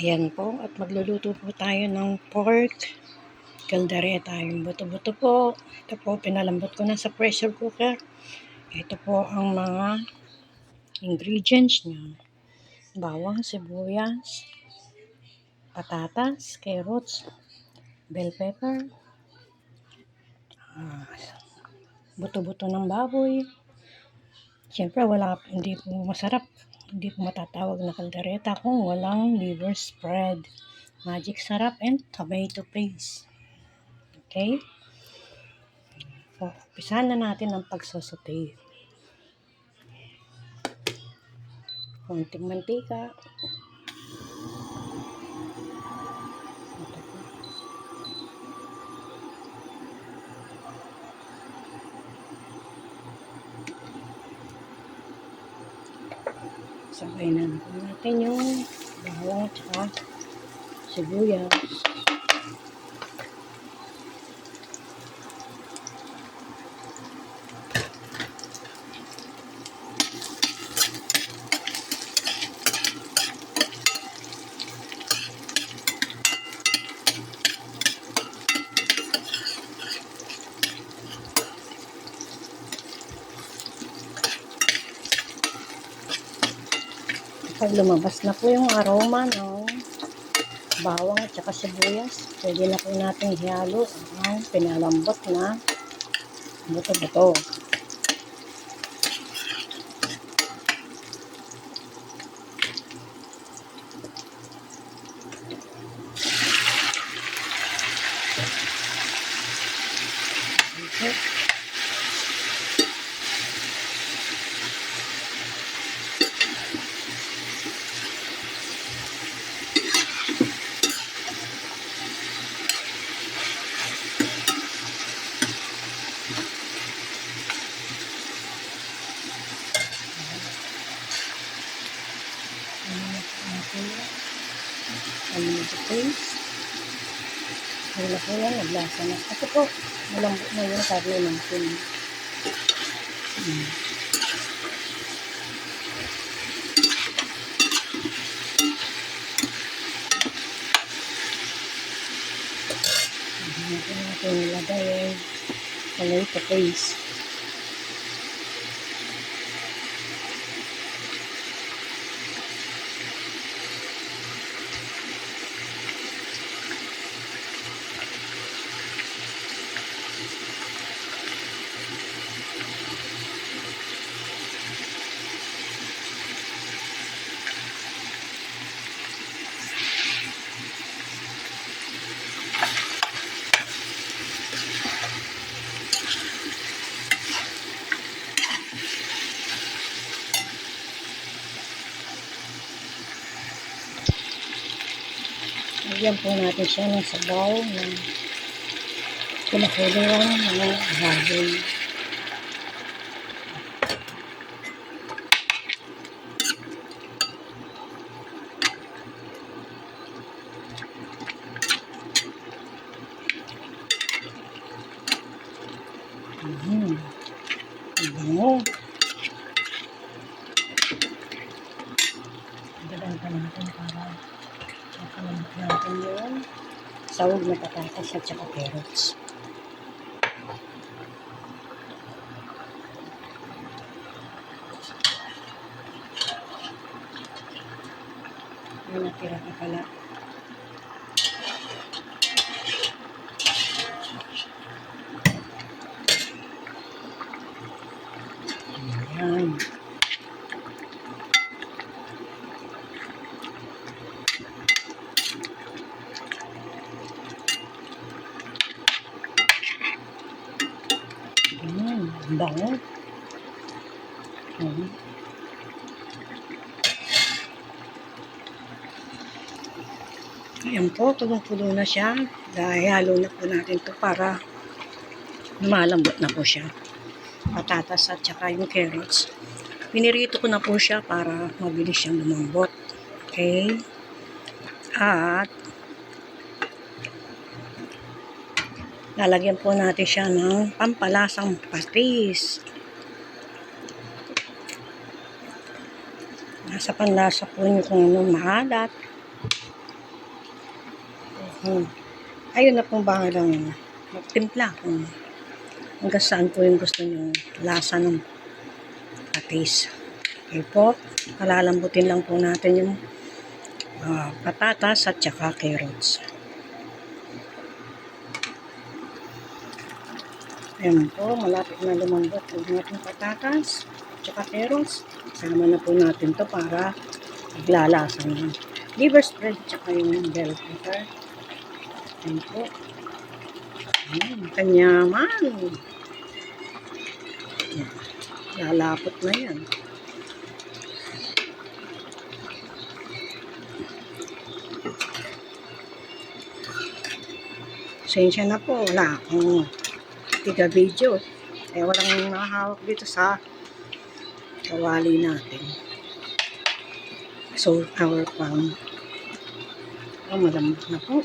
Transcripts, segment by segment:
Ayan po, at magluluto po tayo ng pork caldereta. Yung buto-buto po. Ito po, pinalambot ko na sa pressure cooker. Ito po ang mga ingredients niya. Bawang, sibuyas, patatas, carrots, bell pepper, buto-buto ng baboy. Siyempre, hindi po masarap. Hindi po matatawag na caldereta kung walang liver spread, magic sarap, and tomato paste. Okay? So, umpisahan na natin ang pagsasaute. Konting mantika. Sabay na natin yung bawang at saka sibuyas. Pag lumabas na po yung aroma ng bawang at saka sibuyas, pwede na po natin ihalo ang pinalambot na buto-buto. Okay. Tomato paste. Wala po yan, naglasa na. Kasi po, malambot na yung karne natin. Hindi natin nilagay yung tomato paste. Lagyan po natin siya ng sabaw na pinakuloan ng baboy. Bango. Dadan pa natin para makalambot natin yung sahog na patatas at saka carrots. Yung natira pa pala. Ayan. Bango. Ayan po, tulong-tulo na siya. Dahil halo na po natin to para lumalambot na po siya. Patatas at saka yung carrots. Pinirito ko na po siya para mabilis siyang lumambot. Okay? At lalagyan po natin siya ng pampalasang patis. Nasa panlasa po niyo kung anong maalat. Ayun na pong bahalang magtimpla kung hanggang saan po yung gusto nyo lasa ng patis. Okay po, palalambutin lang po natin yung patatas at saka carrots. Ayan po, malapit na lumambot yung ating patatas at saka carrots. Sama na po natin to para maglalasa ng liver spread at saka yung bell pepper. Ayan po. Kanyaman. Lalapot na yan. Sensya na po, wala akong tiga-video. Walang nakahawak dito sa kawali natin. So, our pan. Malambot na po.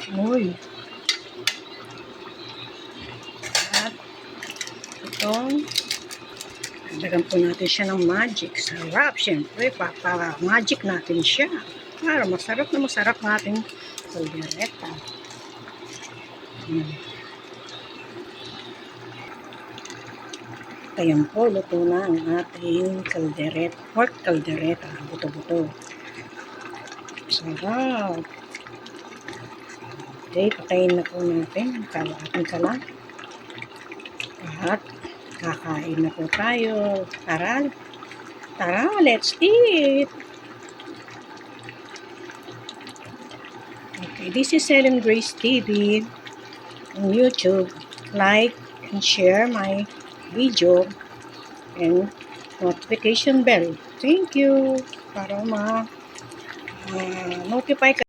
Uy. At itong dagdagan po natin siya ng magic sarap. Siyempre, magic natin siya para masarap na masarap natin caldereta. Ayan po, luto na ang ating caldereta, pork caldereta, buto-buto. Sarap. Okay, patayin na po natin ang ating kalan. At kakain na po tayo. Tara, let's eat! Okay, this is Ellen Grace TV on YouTube. Like and share my video and notification bell. Thank you para ma-notify ka